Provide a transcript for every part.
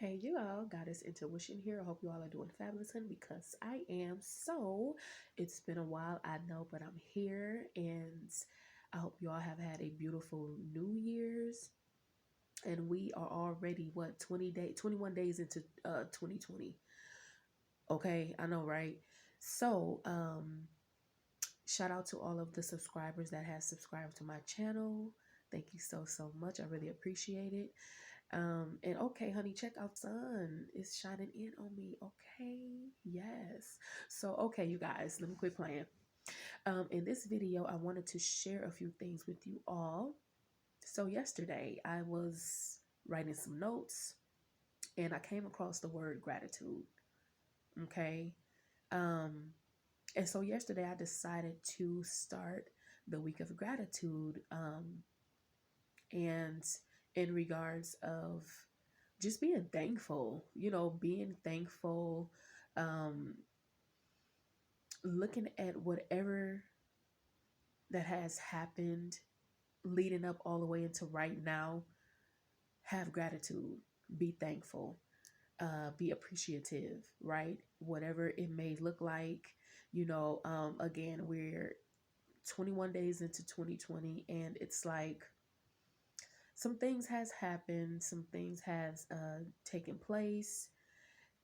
Hey, you all, Goddess Intuition here. I hope you all are doing fabulous, honey, because I am. So, it's been a while, I know, but I'm here, and I hope you all have had a beautiful New Year's. And we are already, 21 days into 2020. Okay, I know, right? So, shout out to all of the subscribers that has subscribed to my channel. Thank you so much. I really appreciate it. And okay, honey, check out sun. It's shining in on me. Okay. Yes. So, okay, you guys, let me quit playing. In this video, I wanted to share a few things with you all. So yesterday I was writing some notes and I came across the word gratitude. Okay. Um, and so yesterday I decided to start the week of gratitude. And in regards of just being thankful, being thankful, um, looking at whatever that has happened leading up all the way into right now, have gratitude, be thankful, be appreciative, right? Whatever it may look like, again, we're 21 days into 2020 and it's like some things has happened, some things has taken place.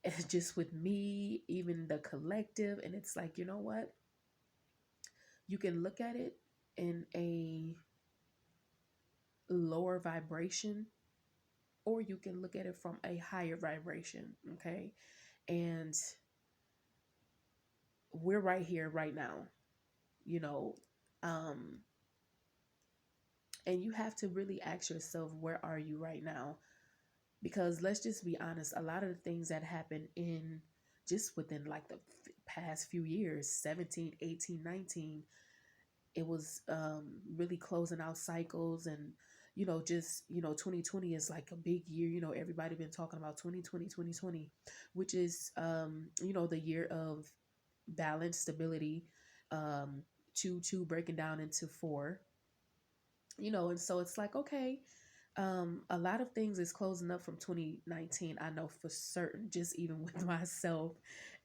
It's just with me, even the collective, and it's like, you know what? You can look at it in a lower vibration, or you can look at it from a higher vibration, okay? And we're right here, right now, you know. Um, and you have to really ask yourself, where are you right now? Because let's just be honest, a lot of the things that happen in just within like the past few years, 17, 18, 19, it was really closing out cycles. And just 2020 is like a big year. Everybody been talking about 2020, 2020, which is the year of balance, stability, two breaking down into four. And so it's like, okay, a lot of things is closing up from 2019. I know for certain, just even with myself,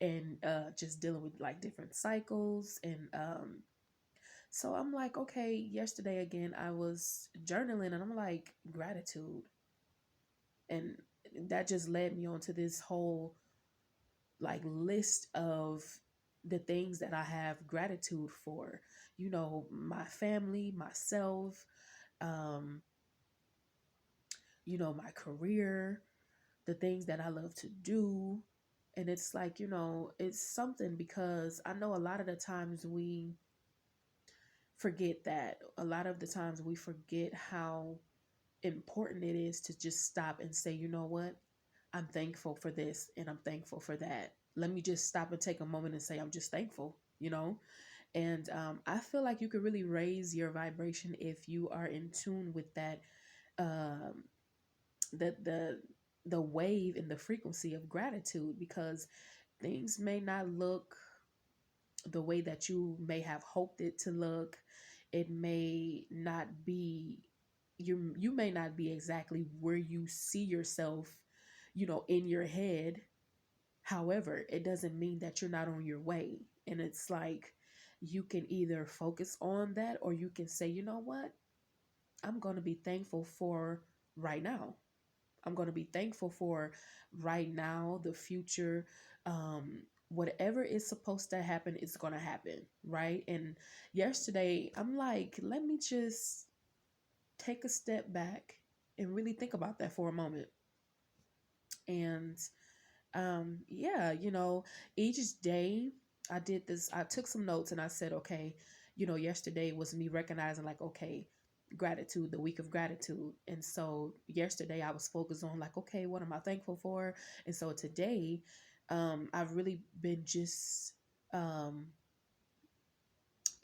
and just dealing with like different cycles. And so I'm like, okay, yesterday again, I was journaling and I'm like, gratitude. And that just led me on to this whole like list of the things that I have gratitude for. My family, myself, um, my career, the things that I love to do. And it's like, it's something because I know a lot of the times we forget that. A lot of the times we forget how important it is to just stop and say, you know what? I'm thankful for this and I'm thankful for that. Let me just stop and take a moment and say, I'm just thankful. And I feel like you could really raise your vibration if you are in tune with that, um, the wave and the frequency of gratitude, because things may not look the way that you may have hoped it to look. It may not be, you may not be exactly where you see yourself, in your head. However, it doesn't mean that you're not on your way. And it's like you can either focus on that, or you can say, you know what? I'm going to be thankful for right now. I'm going to be thankful for right now, the future. Whatever is supposed to happen, it's going to happen. Right. And yesterday, I'm like, let me just take a step back and really think about that for a moment. And yeah, each day I did this, I took some notes and I said, okay, yesterday was me recognizing like, okay, gratitude, the week of gratitude. And so yesterday I was focused on like, okay, what am I thankful for? And so today, I've really been just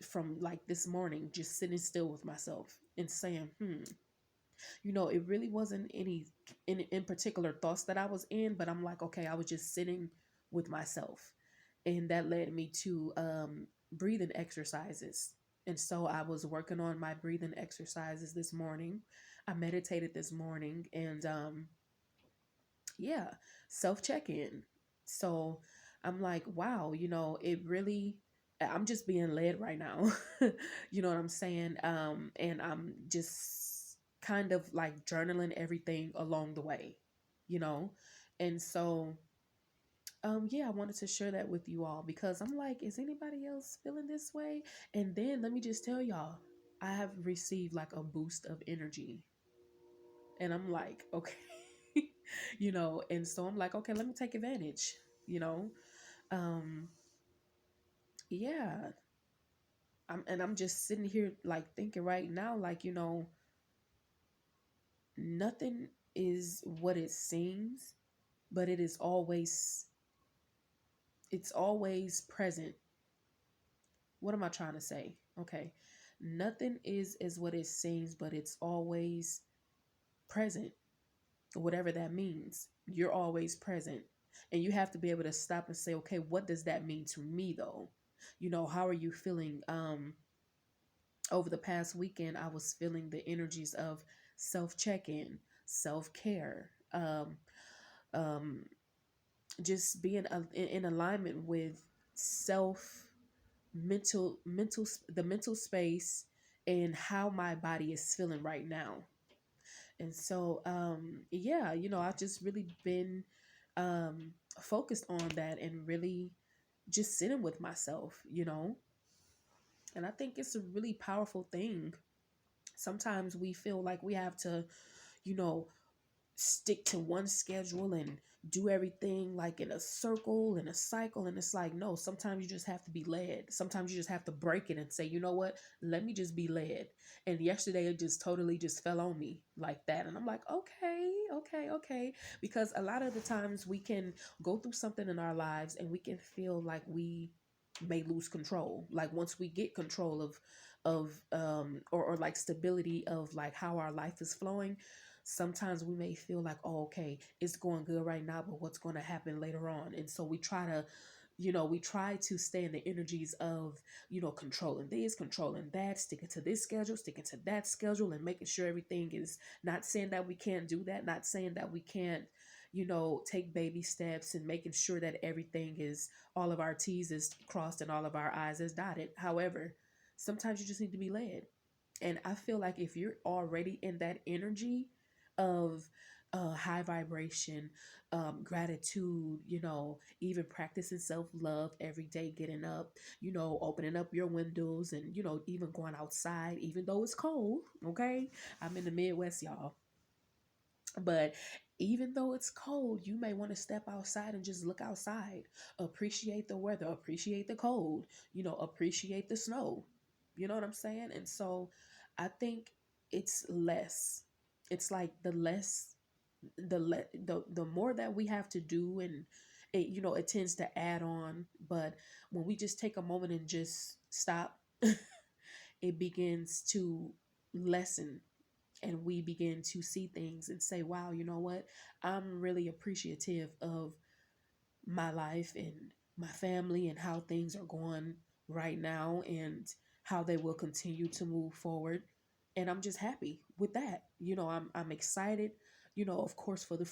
from like this morning, just sitting still with myself and saying, it really wasn't any in particular thoughts that I was in, but I'm like, okay, I was just sitting with myself. And that led me to breathing exercises. And so I was working on my breathing exercises this morning. I meditated this morning, and Yeah, self check in. So I'm like, wow, it really, I'm just being led right now. You know what I'm saying? And I'm just kind of like journaling everything along the way, you know? And so, yeah, I wanted to share that with you all because I'm like, is anybody else feeling this way? And then let me just tell y'all, I have received like a boost of energy. And I'm like, okay, and so I'm like, okay, let me take advantage, you know. Um, yeah. I'm just sitting here like thinking right now, like, nothing is what it seems, but it's always present. What am I trying to say? Okay. Nothing is what it seems, but it's always present. Whatever that means, you're always present. And you have to be able to stop and say, okay, what does that mean to me though? How are you feeling? Over the past weekend, I was feeling the energies of self check-in, self-care, um, just being in alignment with self the mental space and how my body is feeling right now. And so, yeah, I've just really been focused on that and really just sitting with myself, and I think it's a really powerful thing. Sometimes we feel like we have to, you know, stick to one schedule and do everything like in a circle, in a cycle. And it's like, no, sometimes you just have to be led. Sometimes you just have to break it and say, you know what, let me just be led. And yesterday it just totally just fell on me like that. And I'm like, okay, okay, okay. Because a lot of the times we can go through something in our lives and we can feel like we may lose control. Like once we get control or like stability of like how our life is flowing, sometimes we may feel like, oh, okay, it's going good right now, but what's going to happen later on? And so we try to stay in the energies of, controlling this, controlling that, sticking to this schedule, sticking to that schedule, and making sure everything is, not saying that we can't do that, not saying that we can't, take baby steps and making sure that everything is, all of our T's is crossed and all of our I's is dotted. However, sometimes you just need to be led. And I feel like if you're already in that energy of high vibration, gratitude, even practicing self love every day, getting up, opening up your windows and, even going outside, even though it's cold. Okay. I'm in the Midwest, y'all. But even though it's cold, you may want to step outside and just look outside, appreciate the weather, appreciate the cold, appreciate the snow. You know what I'm saying? And so I think it's less. It's like the more that we have to do, and it tends to add on. But when we just take a moment and just stop, it begins to lessen, and we begin to see things and say, wow, you know what? I'm really appreciative of my life and my family and how things are going right now and how they will continue to move forward. And I'm just happy with that. I'm excited, of course, for the